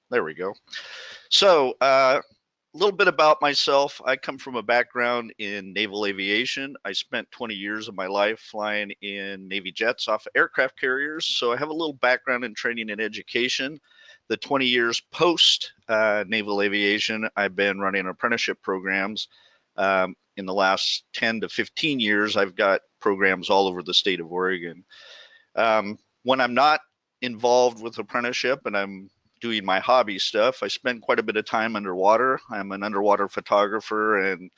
There we go. So a little bit about myself. I come from a background in naval aviation. I spent 20 years of my life flying in Navy jets off aircraft carriers. So I have a little background in training and education. The 20 years post naval aviation, I've been running apprenticeship programs. In the last 10 to 15 years, I've got programs all over the state of Oregon. When I'm not involved with apprenticeship and I'm doing my hobby stuff, I spend quite a bit of time underwater. I'm an underwater photographer and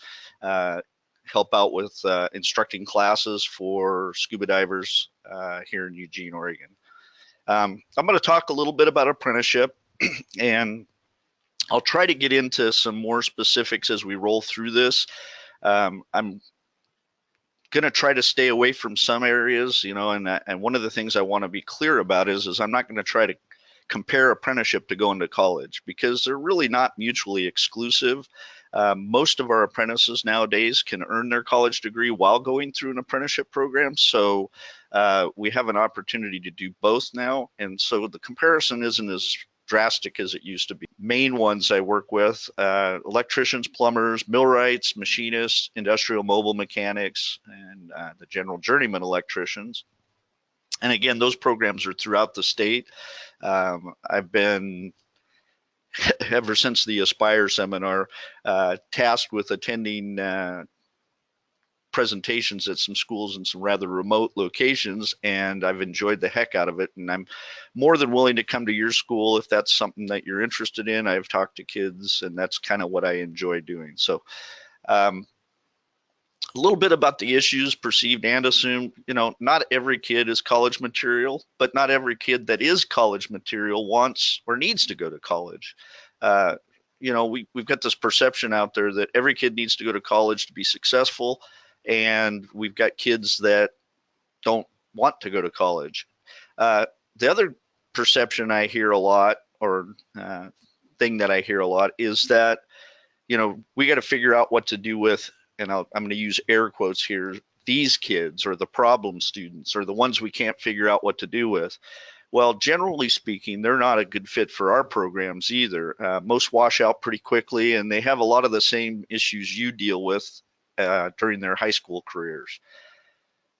help out with instructing classes for scuba divers here in Eugene, Oregon. I'm going to talk a little bit about apprenticeship, and I'll try to get into some more specifics as we roll through this. I'm going to try to stay away from some areas, you know, and one of the things I want to be clear about is I'm not going to try to compare apprenticeship to going to college, because they're really not mutually exclusive. Most of our apprentices nowadays can earn their college degree while going through an apprenticeship program. So we have an opportunity to do both now. And so the comparison isn't as drastic as it used to be. Main ones I work with, electricians, plumbers, millwrights, machinists, industrial mobile mechanics, and the general journeyman electricians. And again, those programs are throughout the state. I've been, ever since the Aspire seminar, tasked with attending presentations at some schools in some rather remote locations, and I've enjoyed the heck out of it. And I'm more than willing to come to your school if that's something that you're interested in. I've talked to kids, and that's kind of what I enjoy doing. So a little bit about the issues perceived and assumed. You know, not every kid is college material, but not every kid that is college material wants or needs to go to college. You know, we've got this perception out there that every kid needs to go to college to be successful, and we've got kids that don't want to go to college. The other perception I hear a lot, or thing that I hear a lot, is that, you know, we got to figure out what to do with, and I'm going to use air quotes here, these kids, or the problem students, or the ones we can't figure out what to do with. Well, generally speaking, they're not a good fit for our programs either. Most wash out pretty quickly, and they have a lot of the same issues you deal with during their high school careers.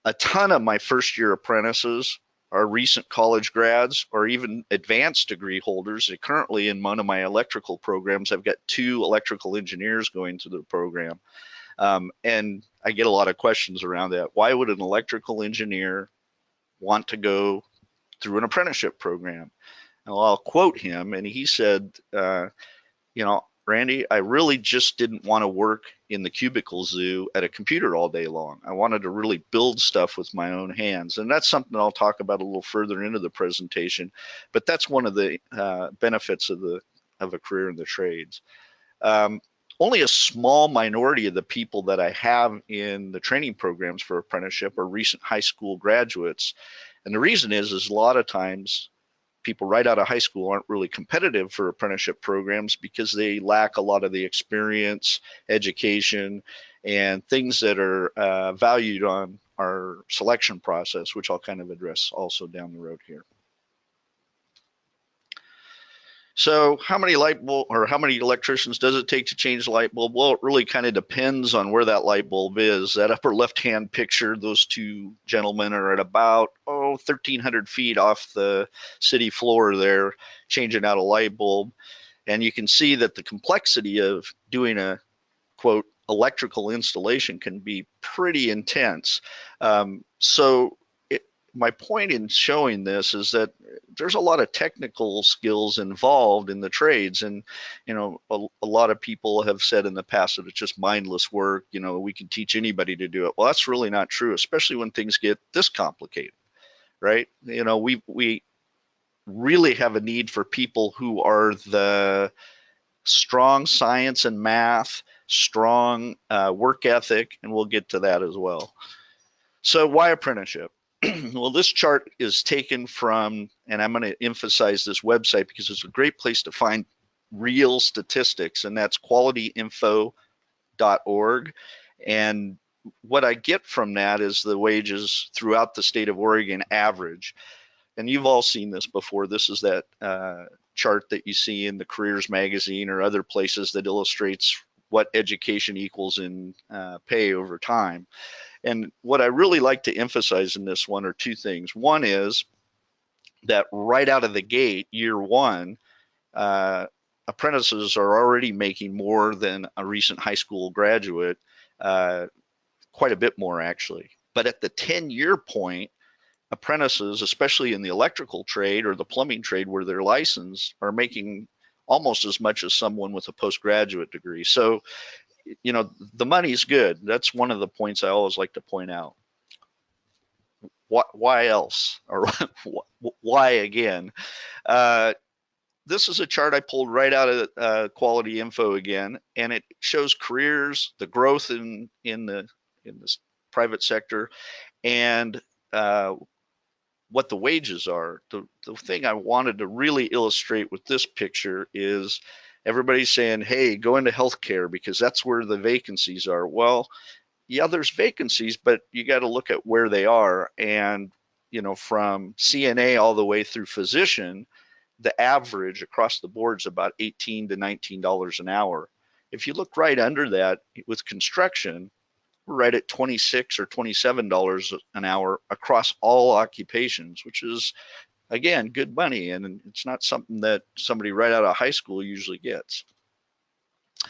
A ton of my first year apprentices are recent college grads or even advanced degree holders. Currently in one of my electrical programs, I've got 2 electrical engineers going through the program. And I get a lot of questions around that. Why would an electrical engineer want to go through an apprenticeship program? And I'll quote him, and he said, you know, Randy, I really just didn't want to work in the cubicle zoo at a computer all day long. I wanted to really build stuff with my own hands. And that's something I'll talk about a little further into the presentation, but that's one of the benefits of a career in the trades. Only a small minority of the people that I have in the training programs for apprenticeship are recent high school graduates. And the reason is a lot of times people right out of high school aren't really competitive for apprenticeship programs because they lack a lot of the experience, education, and things that are valued on our selection process, which I'll kind of address also down the road here. So how many light bulb, or how many electricians does it take to change a light bulb? Well, it really kind of depends on where that light bulb is. That upper left-hand picture, those 2 gentlemen are at about 1,300 feet off the city floor there, changing out a light bulb. And you can see that the complexity of doing a, quote, electrical installation can be pretty intense. My point in showing this is that there's a lot of technical skills involved in the trades. And, you know, a lot of people have said in the past that it's just mindless work. You know, we can teach anybody to do it. Well, that's really not true, especially when things get this complicated, right? You know, we really have a need for people who are the strong science and math, strong work ethic, and we'll get to that as well. So why apprenticeship? Well, this chart is taken from, and I'm going to emphasize this website because it's a great place to find real statistics, and that's qualityinfo.org. And what I get from that is the wages throughout the state of Oregon average. And you've all seen this before. This is that chart that you see in the Careers magazine or other places that illustrates what education equals in pay over time. And what I really like to emphasize in this one are two things. One is that right out of the gate, year one, apprentices are already making more than a recent high school graduate, quite a bit more actually. But at the 10-year point, apprentices, especially in the electrical trade or the plumbing trade where they're licensed, are making almost as much as someone with a postgraduate degree. So, you know, the money's good. That's one of the points I always like to point out. Why else? Or why again? This is a chart I pulled right out of Quality Info again, and it shows careers, the growth in this private sector, and what the wages are. The thing I wanted to really illustrate with this picture is everybody's saying, hey, go into healthcare because that's where the vacancies are. Well, yeah, there's vacancies, but you got to look at where they are. And, you know, from CNA all the way through physician, the average across the board is about $18 to $19 an hour. If you look right under that with construction, we're right at $26 or $27 an hour across all occupations, which is, again, good money. And it's not something that somebody right out of high school usually gets.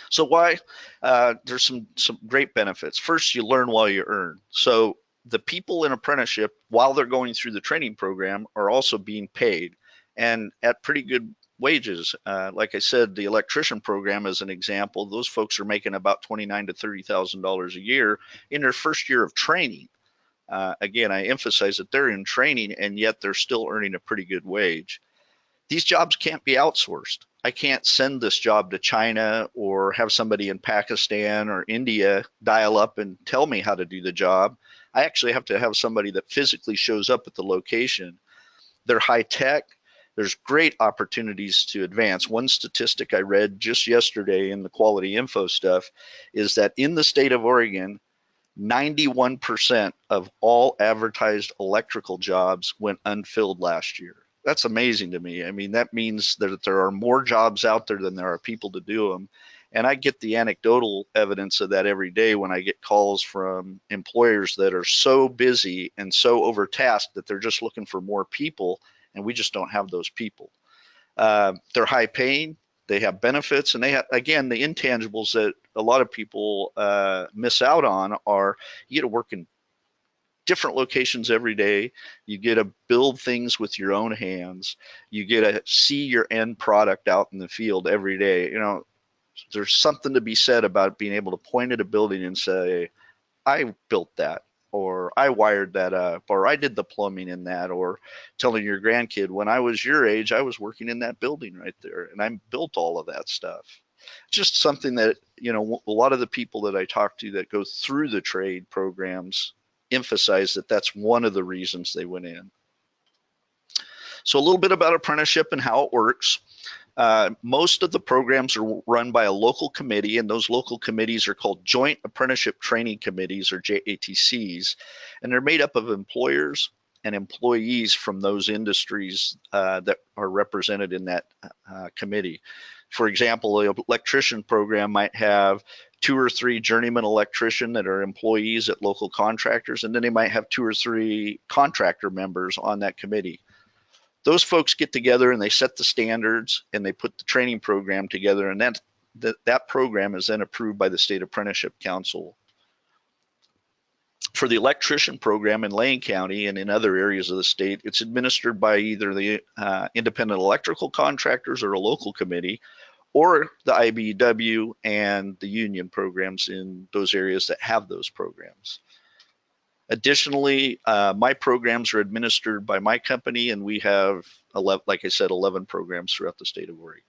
So why? There's some great benefits. First, you learn while you earn. So the people in apprenticeship, while they're going through the training program, are also being paid, and at pretty good wages. Like I said, the electrician program as an example, those folks are making about $29,000 to $30,000 a year in their first year of training. Again, I emphasize that they're in training and yet they're still earning a pretty good wage. These jobs can't be outsourced. I can't send this job to China or have somebody in Pakistan or India dial up and tell me how to do the job. I actually have to have somebody that physically shows up at the location. They're high tech. There's great opportunities to advance. One statistic I read just yesterday in the Quality Info stuff is that in the state of Oregon, 91% of all advertised electrical jobs went unfilled last year. That's amazing to me. I mean, that means that there are more jobs out there than there are people to do them. And I get the anecdotal evidence of that every day when I get calls from employers that are so busy and so overtasked that they're just looking for more people, and we just don't have those people. They're high paying, they have benefits, and they have, again, the intangibles that a lot of people miss out on are you get to work in different locations every day. You get to build things with your own hands. You get to see your end product out in the field every day. You know, there's something to be said about being able to point at a building and say, I built that, or I wired that up, or I did the plumbing in that, or telling your grandkid, when I was your age, I was working in that building right there, and I built all of that stuff. Just something that, you know, a lot of the people that I talk to that go through the trade programs emphasize that that's one of the reasons they went in. So a little bit about apprenticeship and how it works. Most of the programs are run by a local committee, and those local committees are called Joint Apprenticeship Training Committees, or JATCs, and they're made up of employers and employees from those industries that are represented in that committee. For example, the electrician program might have 2 or 3 journeyman electrician that are employees at local contractors, and then they might have 2 or 3 contractor members on that committee. Those folks get together and they set the standards and they put the training program together, and that program is then approved by the State Apprenticeship Council. For the electrician program in Lane County and in other areas of the state, it's administered by either the independent electrical contractors or a local committee, or the IBEW and the union programs in those areas that have those programs. Additionally, my programs are administered by my company, and we have, 11, like I said, 11 programs throughout the state of Oregon.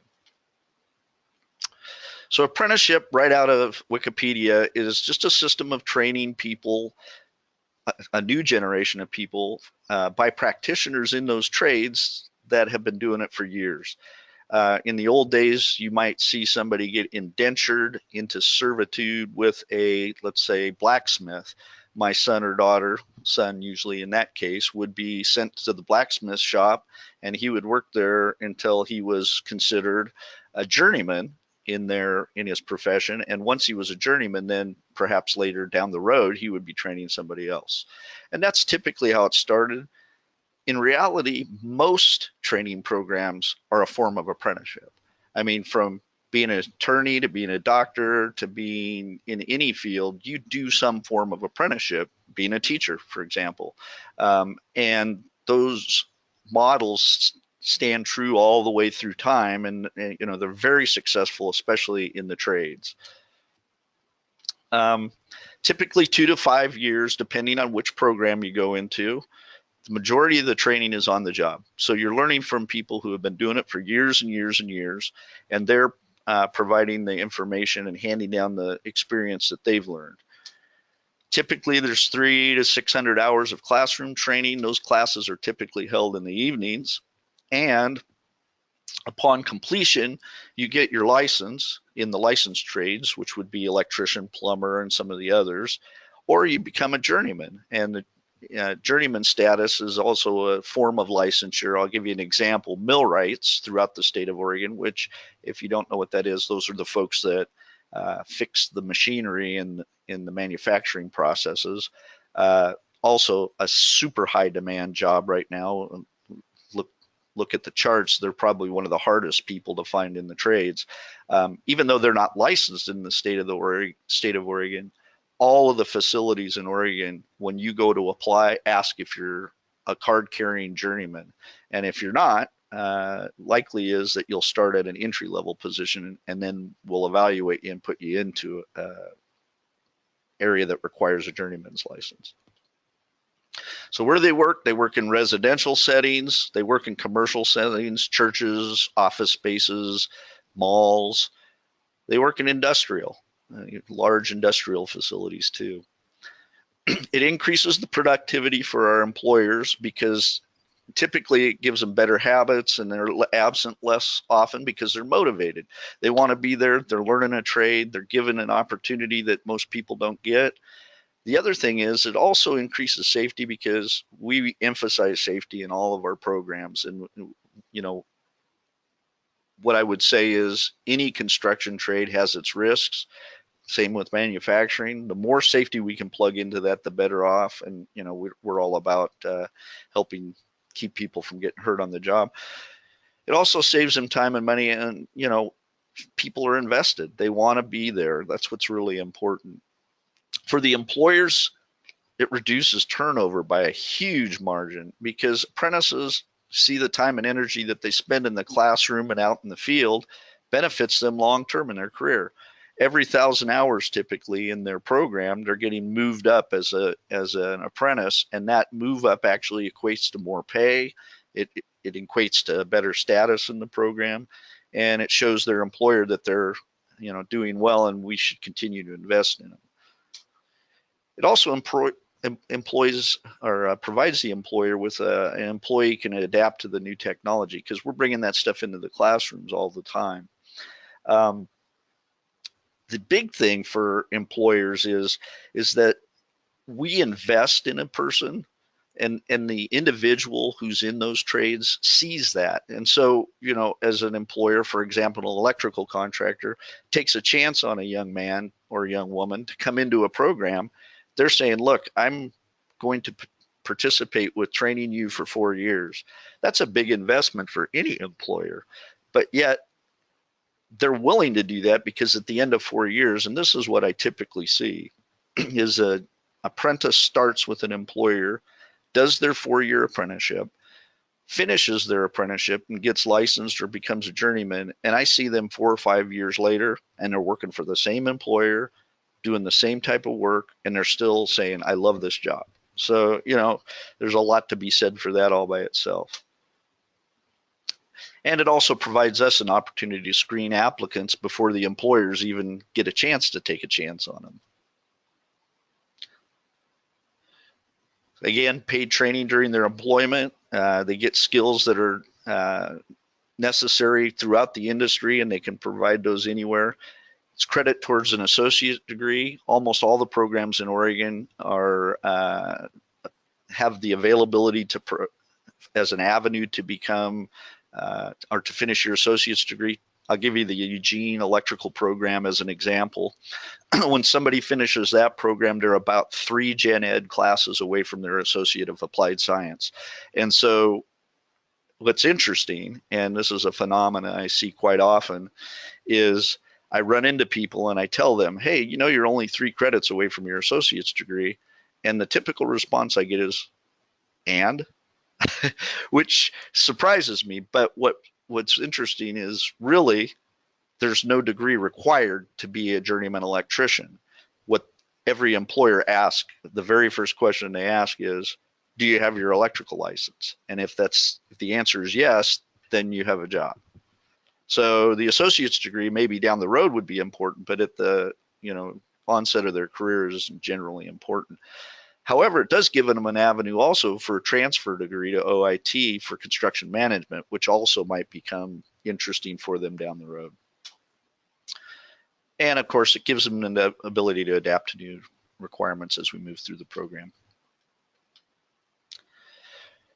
So apprenticeship, right out of Wikipedia, is just a system of training people, a new generation of people, by practitioners in those trades that have been doing it for years. In the old days, you might see somebody get indentured into servitude with a, let's say, blacksmith. My son or daughter, son usually in that case, would be sent to the blacksmith shop and he would work there until he was considered a journeyman in his profession. And once he was a journeyman, then perhaps later down the road, he would be training somebody else. And that's typically how it started. In reality, most training programs are a form of apprenticeship. I mean, from being an attorney to being a doctor to being in any field, you do some form of apprenticeship, being a teacher, for example. And those models stand true all the way through time, and you know, they're very successful, especially in the trades. Typically 2 to 5 years, depending on which program you go into. The majority of the training is on the job. So you're learning from people who have been doing it for years and years and years, and they're providing the information and handing down the experience that they've learned. Typically, there's 300 to 600 hours of classroom training. Those classes are typically held in the evenings. And upon completion, you get your license in the licensed trades, which would be electrician, plumber, and some of the others, or you become a journeyman. And the journeyman status is also a form of licensure. I'll give you an example. Millwrights throughout the state of Oregon, which, if you don't know what that is, those are the folks that fix the machinery in the manufacturing processes. Also a super high demand job right now. Look at the charts. They're probably one of the hardest people to find in the trades. Even though they're not licensed in the state of Oregon, all of the facilities in Oregon, when you go to apply, ask if you're a card-carrying journeyman. And if you're not, likely is that you'll start at an entry-level position, and then we'll evaluate you and put you into an area that requires a journeyman's license. So where they work in residential settings, they work in commercial settings, churches, office spaces, malls. They work in industrial. Large industrial facilities too. It increases the productivity for our employers because typically it gives them better habits, and they're absent less often because they're motivated. They want to be there. They're learning a trade. They're given an opportunity that most people don't get. The other thing is it also increases safety because we emphasize safety in all of our programs. And, you know, what I would say is any construction trade has its risks. Same with manufacturing. The more safety we can plug into that, the better off. And, you know, we're all about helping keep people from getting hurt on the job. It also saves them time and money, and, you know, people are invested. They want to be there. That's what's really important. For the employers, it reduces turnover by a huge margin because apprentices see the time and energy that they spend in the classroom and out in the field benefits them long-term in their career. Every 1,000 hours typically in their program, they're getting moved up as an apprentice, and that move up actually equates to more pay. It equates to better status in the program, and it shows their employer that they're, you know, doing well, and we should continue to invest in them. It also employs or provides the employer with an employee can adapt to the new technology, because we're bringing that stuff into the classrooms all the time. The big thing for employers is that we invest in a person, and the individual who's in those trades sees that. And so, you know, as an employer, for example, an electrical contractor takes a chance on a young man or a young woman to come into a program. They're saying, look, I'm going to participate with training you for 4 years. That's a big investment for any employer, but yet they're willing to do that because at the end of 4 years, and this is what I typically see, is a apprentice starts with an employer, does their 4-year apprenticeship, finishes their apprenticeship and gets licensed or becomes a journeyman, and I see them 4 or 5 years later and they're working for the same employer, doing the same type of work, and they're still saying, I love this job. So, you know, there's a lot to be said for that all by itself. And it also provides us an opportunity to screen applicants before the employers even get a chance to take a chance on them. Again, paid training during their employment. They get skills that are necessary throughout the industry, and they can provide those anywhere. It's credit towards an associate degree. Almost all the programs in Oregon are have the availability to as an avenue to become or to finish your associate's degree. I'll give you the Eugene electrical program as an example. When somebody finishes that program, they're about 3 gen ed classes away from their associate of applied science. And so what's interesting, and this is a phenomenon I see quite often, is I run into people and I tell them, hey, you know, you're only 3 credits away from your associate's degree. And the typical response I get is, and? Which surprises me. But what's interesting is really there's no degree required to be a journeyman electrician. What every employer asks, the very first question they ask is, do you have your electrical license? And if the answer is yes, then you have a job. So the associate's degree maybe down the road would be important, but at the onset of their career isn't generally important. However, it does give them an avenue also for a transfer degree to OIT for construction management, which also might become interesting for them down the road. And of course, it gives them the ability to adapt to new requirements as we move through the program.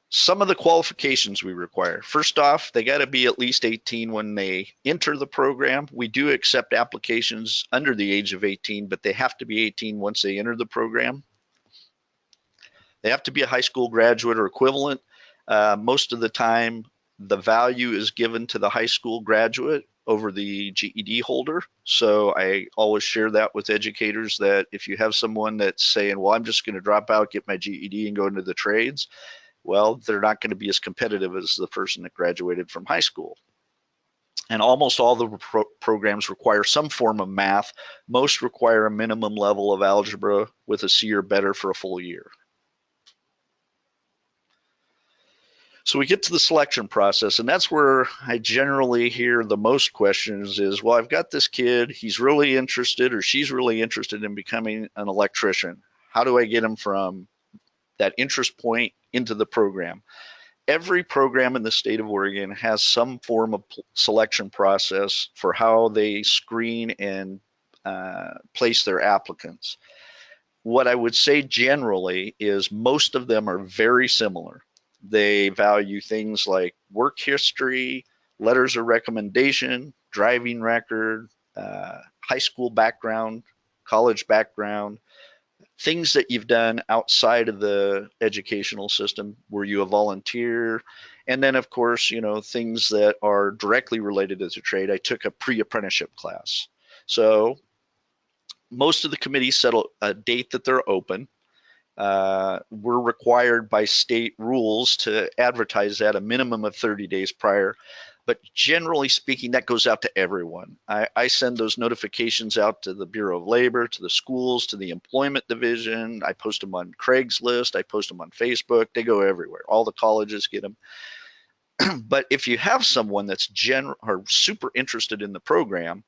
Some of the qualifications we require. First off, they got to be at least 18 when they enter the program. We do accept applications under the age of 18, but they have to be 18 once they enter the program. They have to be a high school graduate or equivalent. Most of the time, the value is given to the high school graduate over the GED holder. So I always share that with educators, that if you have someone that's saying, well, I'm just going to drop out, get my GED and go into the trades, well, they're not going to be as competitive as the person that graduated from high school. And almost all the programs require some form of math. Most require a minimum level of algebra with a C or better for a full year. So we get to the selection process, and that's where I generally hear the most questions is, well, I've got this kid, he's really interested or she's really interested in becoming an electrician. How do I get him from that interest point into the program? Every program in the state of Oregon has some form of selection process for how they screen and place their applicants. What I would say generally is most of them are very similar. They value things like work history, letters of recommendation, driving record, high school background, college background, things that you've done outside of the educational system. Were you a volunteer? And then, of course, things that are directly related to the trade. I took a pre-apprenticeship class. So most of the committees set a date that they're open. We're required by state rules to advertise that a minimum of 30 days prior. But generally speaking, that goes out to everyone. I send those notifications out to the Bureau of Labor, to the schools, to the employment division. I post them on Craigslist. I post them on Facebook. They go everywhere. All the colleges get them. But if you have someone that's super interested in the program,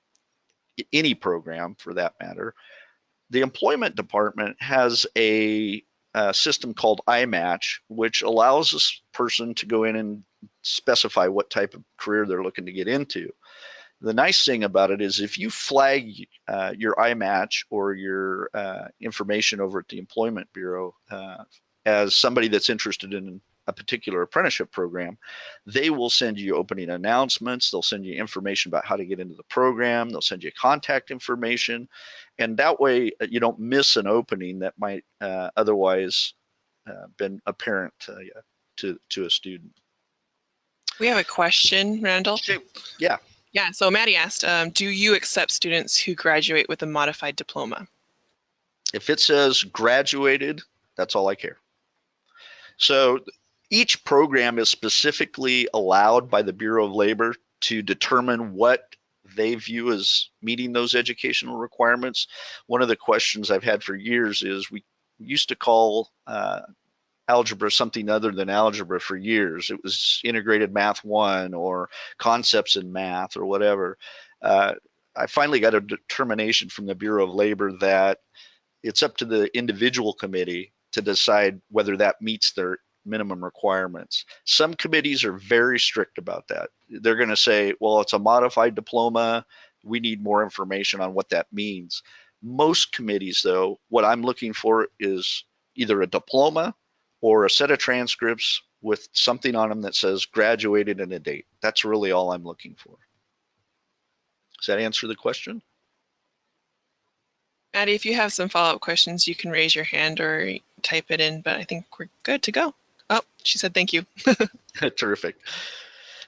any program for that matter, the employment department has a system called iMatch, which allows this person to go in and specify what type of career they're looking to get into. The nice thing about it is if you flag your iMatch or your information over at the Employment Bureau as somebody that's interested in a particular apprenticeship program, they will send you opening announcements. They'll send you information about how to get into the program. They'll send you contact information. And that way you don't miss an opening that might otherwise been apparent to a student. We have a question, Randall. Yeah. Yeah, so Maddie asked, do you accept students who graduate with a modified diploma? If it says graduated, that's all I care. So each program is specifically allowed by the Bureau of Labor to determine what they view as meeting those educational requirements. One of the questions I've had for years is we used to call algebra something other than algebra for years. It was integrated math 1 or concepts in math or whatever. I finally got a determination from the Bureau of Labor that it's up to the individual committee to decide whether that meets their minimum requirements. Some committees are very strict about that. They're going to say, well, it's a modified diploma. We need more information on what that means. Most committees, though, what I'm looking for is either a diploma or a set of transcripts with something on them that says graduated and a date. That's really all I'm looking for. Does that answer the question? Maddie, if you have some follow-up questions, you can raise your hand or type it in, but I think we're good to go. Oh, she said thank you. Terrific.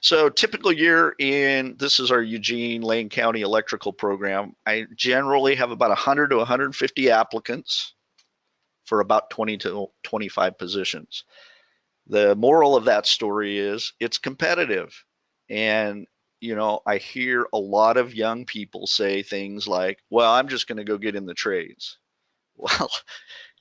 So typical year this is our Eugene Lane County electrical program. I generally have about 100 to 150 applicants for about 20 to 25 positions. The moral of that story is it's competitive. And, you know, I hear a lot of young people say things like, well, I'm just going to go get in the trades. Well,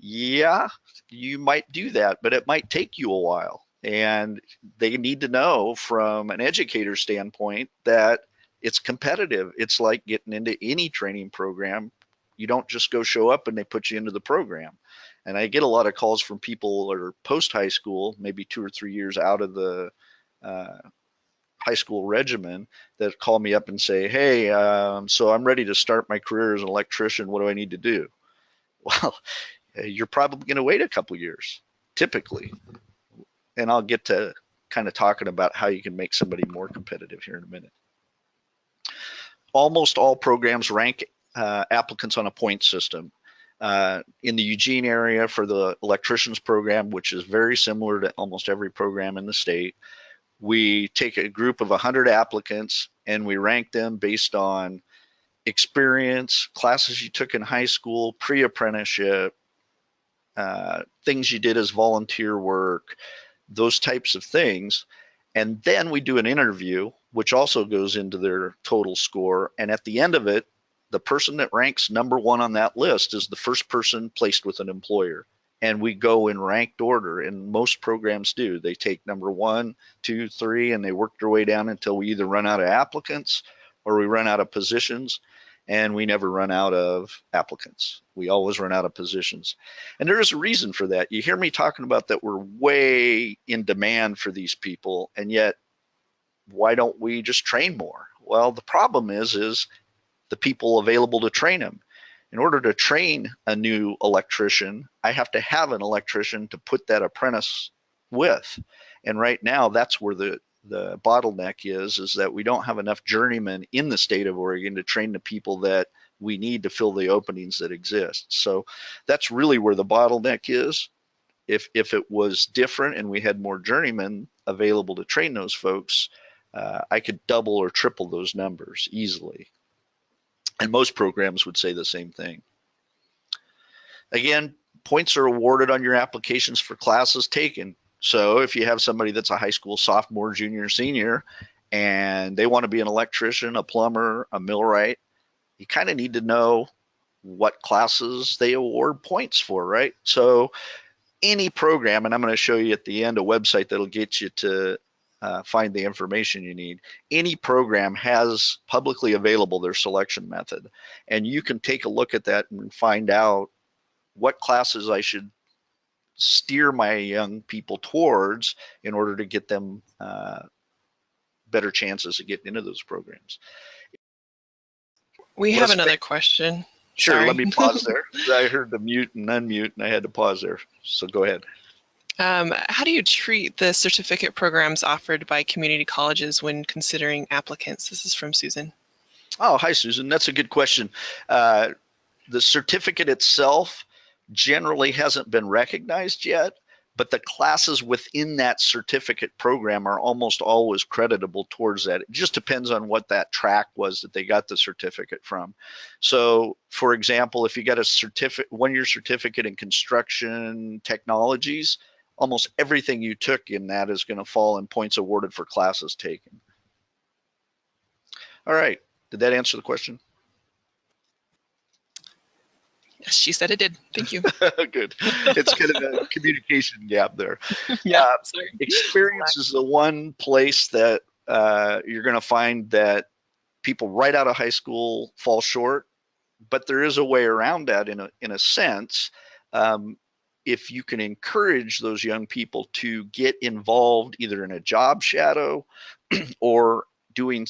yeah, you might do that, but it might take you a while. And they need to know from an educator standpoint that it's competitive. It's like getting into any training program. You don't just go show up and they put you into the program. And I get a lot of calls from people that are post high school, maybe 2 or 3 years out of the high school regimen, that call me up and say, hey, so I'm ready to start my career as an electrician. What do I need to do? Well, you're probably going to wait a couple years, typically. And I'll get to kind of talking about how you can make somebody more competitive here in a minute. Almost all programs rank applicants on a point system. In the Eugene area for the electricians program, which is very similar to almost every program in the state, we take a group of 100 applicants and we rank them based on experience, classes you took in high school, pre-apprenticeship, things you did as volunteer work, those types of things. And then we do an interview, which also goes into their total score. And at the end of it, the person that ranks #1 on that list is the first person placed with an employer. And we go in ranked order, and most programs do. They take #1, 2, 3, and they work their way down until we either run out of applicants or we run out of positions. And we never run out of applicants. We always run out of positions. And there is a reason for that. You hear me talking about that we're way in demand for these people, and yet why don't we just train more? Well, the problem is the people available to train them. In order to train a new electrician, I have to have an electrician to put that apprentice with. And right now, that's where the bottleneck is that we don't have enough journeymen in the state of Oregon to train the people that we need to fill the openings that exist. So that's really where the bottleneck is. If it was different and we had more journeymen available to train those folks, I could double or triple those numbers easily. And most programs would say the same thing. Again, points are awarded on your applications for classes taken. So if you have somebody that's a high school sophomore, junior, senior, and they want to be an electrician, a plumber, a millwright, you kind of need to know what classes they award points for, right? So any program, and I'm going to show you at the end a website that'll get you to find the information you need. Any program has publicly available their selection method, and you can take a look at that and find out what classes I should steer my young people towards in order to get them better chances of getting into those programs. We have another question. Sure, Sorry. let me pause there. I heard the mute and unmute, and I had to pause there. So go ahead. How do you treat the certificate programs offered by community colleges when considering applicants? This is from Susan. Oh, hi, Susan. That's a good question. The certificate itself generally hasn't been recognized yet, but the classes within that certificate program are almost always creditable towards that. It just depends on what that track was that they got the certificate from. So, for example, if you got a one-year certificate in construction technologies, almost everything you took in that is going to fall in points awarded for classes taken. All right. Did that answer the question? Yes, she said it did. Thank you. Good. It's kind of a communication gap there. Yeah, sorry. Experience is the one place that you're going to find that people right out of high school fall short, but there is a way around that in a sense. If you can encourage those young people to get involved either in a job shadow or doing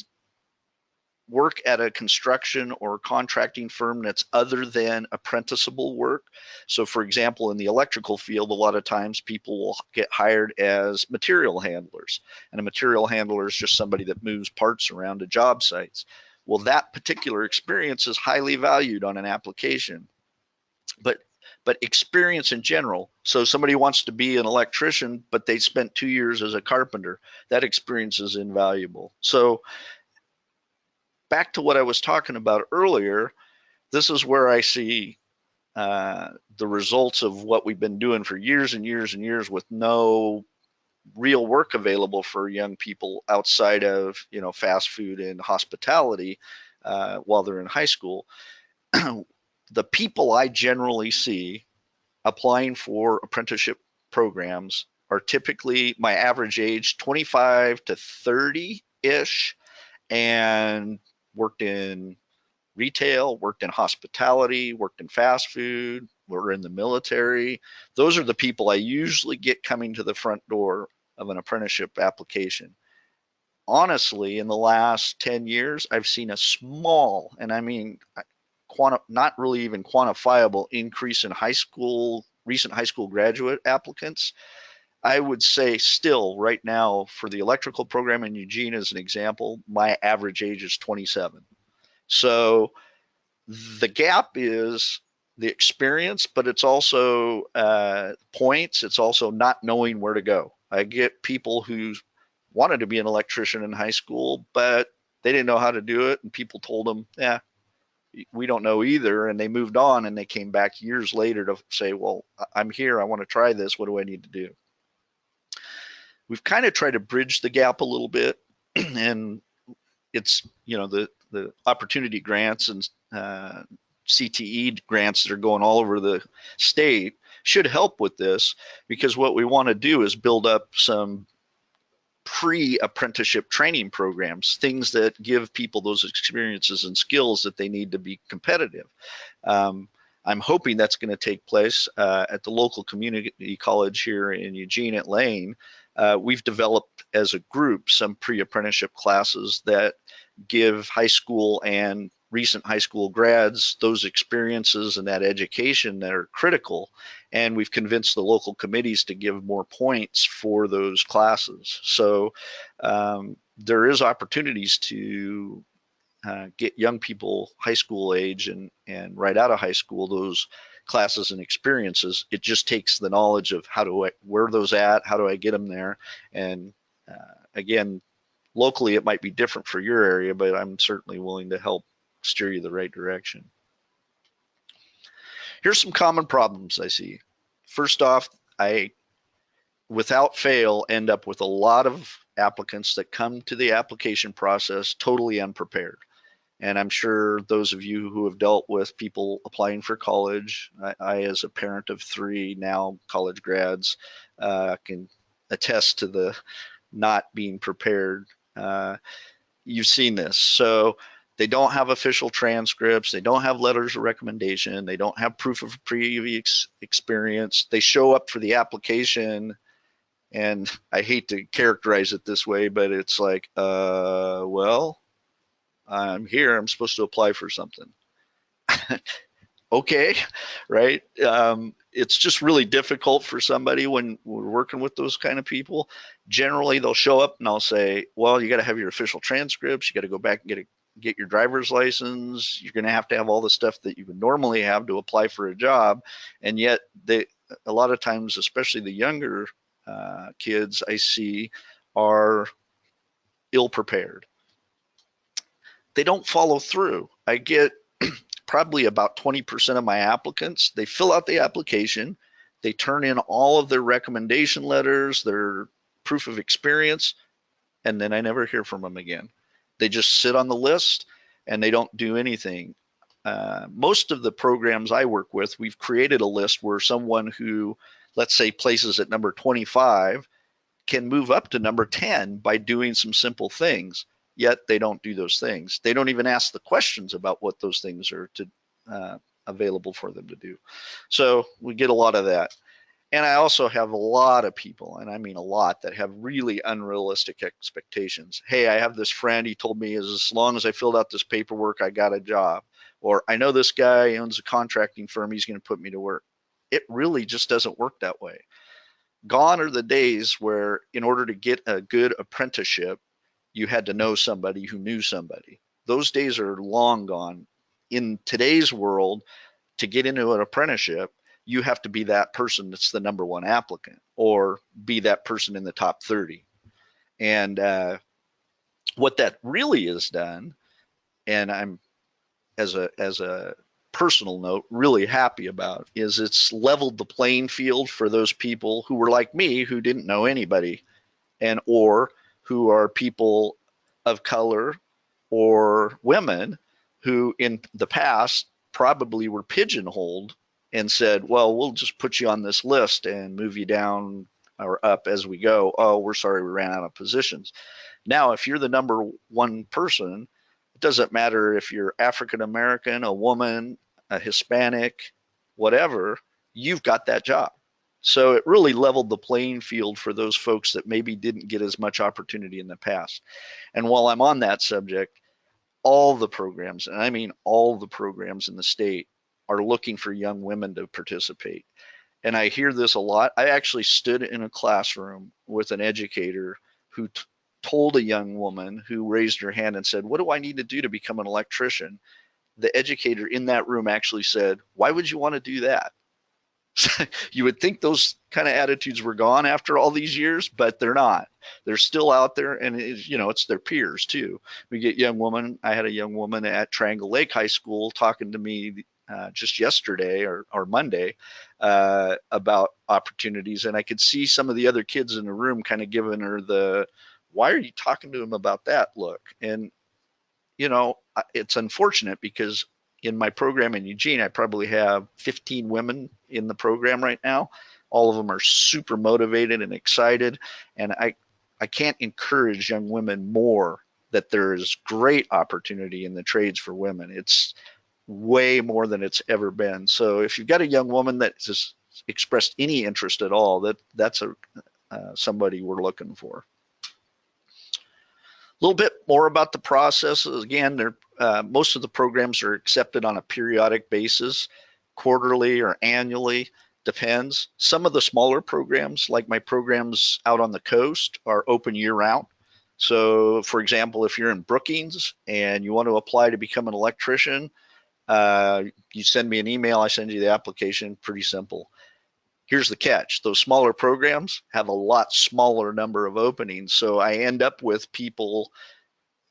work at a construction or contracting firm that's other than apprenticeable work. So for example, in the electrical field, a lot of times people will get hired as material handlers, and a material handler is just somebody that moves parts around to job sites. Well, that particular experience is highly valued on an application. But experience in general, so somebody wants to be an electrician, but they spent 2 years as a carpenter, that experience is invaluable. So back to what I was talking about earlier, this is where I see the results of what we've been doing for years and years and years with no real work available for young people outside of, you know, fast food and hospitality while they're in high school. The people I generally see applying for apprenticeship programs are typically, my average age, 25 to 30-ish, and worked in retail, worked in hospitality, worked in fast food, were in the military. Those are the people I usually get coming to the front door of an apprenticeship application. Honestly, in the last 10 years, I've seen a small, and I mean, not really even quantifiable increase in recent high school graduate applicants. I would say still right now for the electrical program in Eugene as an example, my average age is 27. So the gap is the experience, but it's also points. It's also not knowing where to go. I get people who wanted to be an electrician in high school, but they didn't know how to do it. And people told them, yeah, we don't know either. And they moved on, and they came back years later to say, well, I'm here. I want to try this. What do I need to do? We've kind of tried to bridge the gap a little bit. And it's, you know, the opportunity grants and CTE grants that are going all over the state should help with this, because what we want to do is build up some pre-apprenticeship training programs, things that give people those experiences and skills that they need to be competitive. I'm hoping that's going to take place at the local community college here in Eugene at Lane. We've developed as a group some pre-apprenticeship classes that give high school and recent high school grads those experiences and that education that are critical. And we've convinced the local committees to give more points for those classes. So there is opportunities to get young people high school age and right out of high school those classes and experiences. It just takes the knowledge of where are those at, how do I get them there. And again, locally it might be different for your area, but I'm certainly willing to help steer you the right direction. Here's some common problems I see. First off, I without fail end up with a lot of applicants that come to the application process totally unprepared. And I'm sure those of you who have dealt with people applying for college, I as a parent of 3 now college grads, can attest to the not being prepared. You've seen this. So they don't have official transcripts. They don't have letters of recommendation. They don't have proof of previous experience. They show up for the application, and I hate to characterize it this way, but it's like, well, I'm here. I'm supposed to apply for something. Okay, right? It's just really difficult for somebody when we're working with those kind of people. Generally, they'll show up and I'll say, well, you got to have your official transcripts. You got to go back and get your driver's license. You're going to have all the stuff that you would normally have to apply for a job. And yet a lot of times, especially the younger kids I see, are ill prepared. They don't follow through. I get probably about 20% of my applicants, they fill out the application, they turn in all of their recommendation letters, their proof of experience, and then I never hear from them again. They just sit on the list and they don't do anything. Most of the programs I work with, we've created a list where someone who, let's say, places at number 25 can move up to number 10 by doing some simple things. Yet they don't do those things. They don't even ask the questions about what those things are available for them to do. So we get a lot of that. And I also have a lot of people, and I mean a lot, that have really unrealistic expectations. Hey, I have this friend, he told me as long as I filled out this paperwork, I got a job. Or I know this guy owns a contracting firm, he's going to put me to work. It really just doesn't work that way. Gone are the days where, in order to get a good apprenticeship, you had to know somebody who knew somebody. Those days are long gone. In today's world, to get into an apprenticeship, you have to be that person that's the number one applicant, or be that person in the top 30. And what that really has done, and I'm, as a personal note, really happy about, is it's leveled the playing field for those people who were like me, who didn't know anybody, and or who are people of color or women who in the past probably were pigeonholed and said, well, we'll just put you on this list and move you down or up as we go. Oh, we're sorry, we ran out of positions. Now, if you're the number one person, it doesn't matter if you're African American, a woman, a Hispanic, whatever, you've got that job. So it really leveled the playing field for those folks that maybe didn't get as much opportunity in the past. And while I'm on that subject, all the programs, and I mean all the programs in the state, are looking for young women to participate. And I hear this a lot. I actually stood in a classroom with an educator who told a young woman who raised her hand and said, what do I need to do to become an electrician? The educator in that room actually said, why would you want to do that? You would think those kind of attitudes were gone after all these years, but they're not. They're still out there, and it's their peers too. We get young women. I had a young woman at Triangle Lake High School talking to me just yesterday or Monday about opportunities, and I could see some of the other kids in the room kind of giving her the, why are you talking to him about that look? And it's unfortunate because in my program in Eugene, I probably have 15 women in the program right now. All of them are super motivated and excited. And I can't encourage young women more that there is great opportunity in the trades for women. It's way more than it's ever been. So if you've got a young woman that has expressed any interest at all, that's somebody we're looking for. A little bit more about the process. Again, most of the programs are accepted on a periodic basis, quarterly or annually, depends. Some of the smaller programs, like my programs out on the coast, are open year-round. So, for example, if you're in Brookings and you want to apply to become an electrician, you send me an email, I send you the application, pretty simple. Here's the catch. Those smaller programs have a lot smaller number of openings. So I end up with people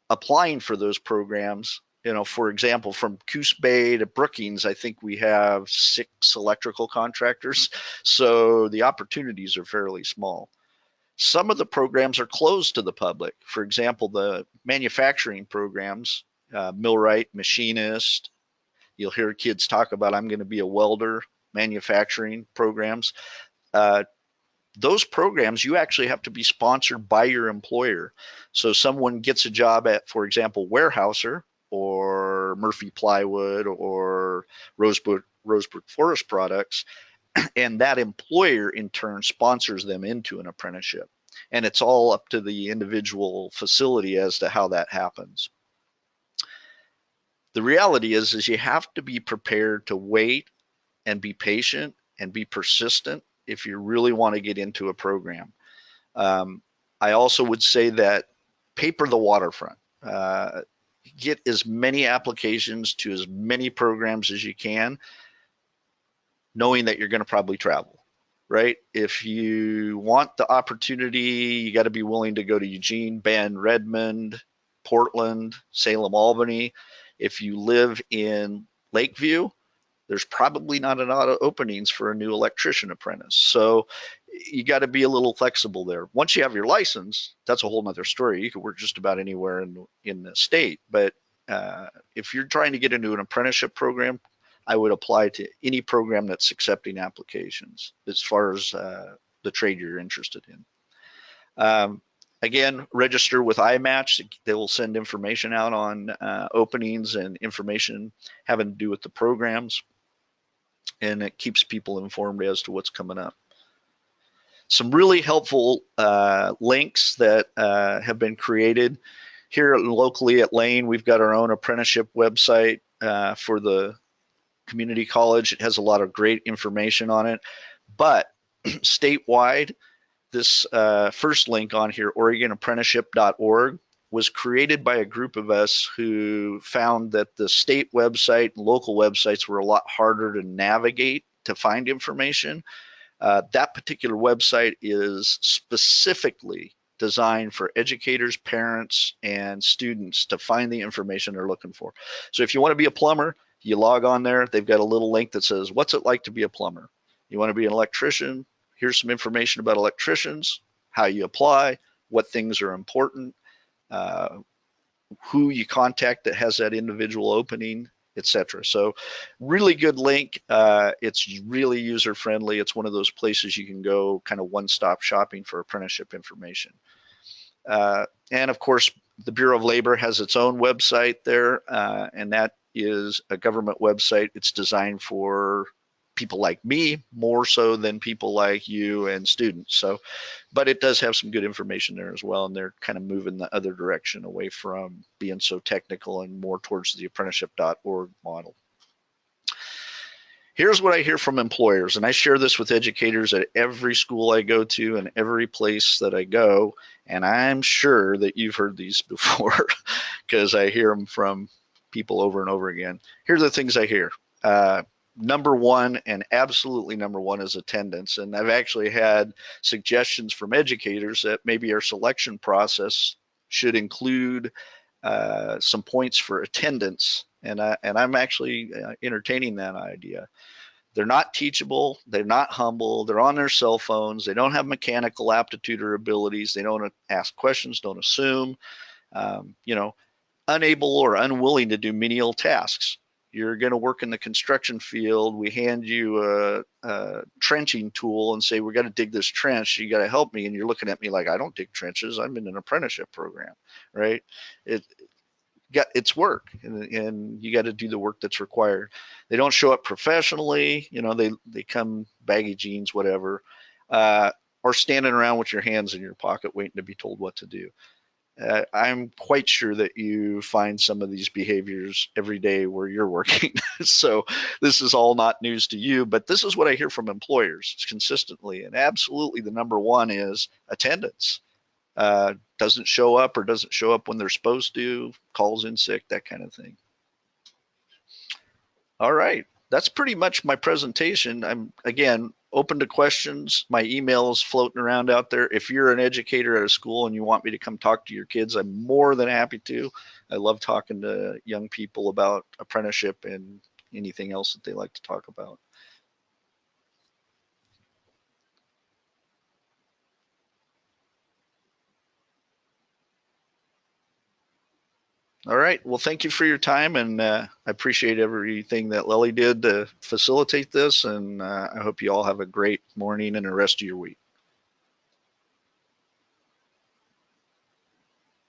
applying for those programs. For example, from Coos Bay to Brookings, I think we have 6 electrical contractors. So the opportunities are fairly small. Some of the programs are closed to the public. For example, the manufacturing programs, millwright, machinist, you'll hear kids talk about, I'm going to be a welder, manufacturing programs. Those programs, you actually have to be sponsored by your employer. So someone gets a job at, for example, Warehouser or Murphy Plywood or Rosebrook Forest Products, and that employer in turn sponsors them into an apprenticeship. And it's all up to the individual facility as to how that happens. The reality is you have to be prepared to wait and be patient and be persistent if you really want to get into a program. I also would say that paper the waterfront. Get as many applications to as many programs as you can, knowing that you're going to probably travel, right? If you want the opportunity, you got to be willing to go to Eugene, Bend, Redmond, Portland, Salem, Albany. If you live in Lakeview, there's probably not a lot of openings for a new electrician apprentice. So you got to be a little flexible there. Once you have your license, that's a whole nother story. You can work just about anywhere in the state. But if you're trying to get into an apprenticeship program, I would apply to any program that's accepting applications as far as the trade you're interested in. Again, register with iMatch. They will send information out on openings and information having to do with the programs, and it keeps people informed as to what's coming up. Some really helpful links that have been created. Here locally at Lane, we've got our own apprenticeship website for the community college. It has a lot of great information on it. But statewide, this first link on here, OregonApprenticeship.org, was created by a group of us who found that the state website and local websites were a lot harder to navigate to find information. That particular website is specifically designed for educators, parents, and students to find the information they're looking for. So if you want to be a plumber, you log on there. They've got a little link that says, what's it like to be a plumber? You want to be an electrician? Here's some information about electricians, how you apply, what things are important, who you contact that has that individual opening, etc. So really good link. It's really user friendly. It's one of those places you can go kind of one-stop shopping for apprenticeship information. And of course, the Bureau of Labor has its own website there, and that is a government website. It's designed for people like me more so than people like you and students. So, but it does have some good information there as well, and they're kind of moving the other direction away from being so technical and more towards the apprenticeship.org model. Here's what I hear from employers, and I share this with educators at every school I go to and every place that I go, and I'm sure that you've heard these before because I hear them from people over and over again. Here are the things I hear. Number one, and absolutely number one, is attendance. And I've actually had suggestions from educators that maybe our selection process should include some points for attendance. And I'm actually entertaining that idea. They're not teachable. They're not humble. They're on their cell phones. They don't have mechanical aptitude or abilities. They don't ask questions, don't assume, you know, unable or unwilling to do menial tasks. You're going to work in the construction field. We hand you a trenching tool and say, we're going to dig this trench. You got to help me. And you're looking at me like, I don't dig trenches. I'm in an apprenticeship program, right? It's work, and you got to do the work that's required. They don't show up professionally. You know, they come baggy jeans, whatever, or standing around with your hands in your pocket waiting to be told what to do. I'm quite sure that you find some of these behaviors every day where you're working. So this is all not news to you, but this is what I hear from employers consistently. And absolutely the number one is attendance. Doesn't show up or doesn't show up when they're supposed to, calls in sick, that kind of thing. All right, that's pretty much my presentation. I'm, again, open to questions. My email is floating around out there. If you're an educator at a school and you want me to come talk to your kids, I'm more than happy to. I love talking to young people about apprenticeship and anything else that they like to talk about. All right. Well, thank you for your time, and I appreciate everything that Lily did to facilitate this, and I hope you all have a great morning and the rest of your week.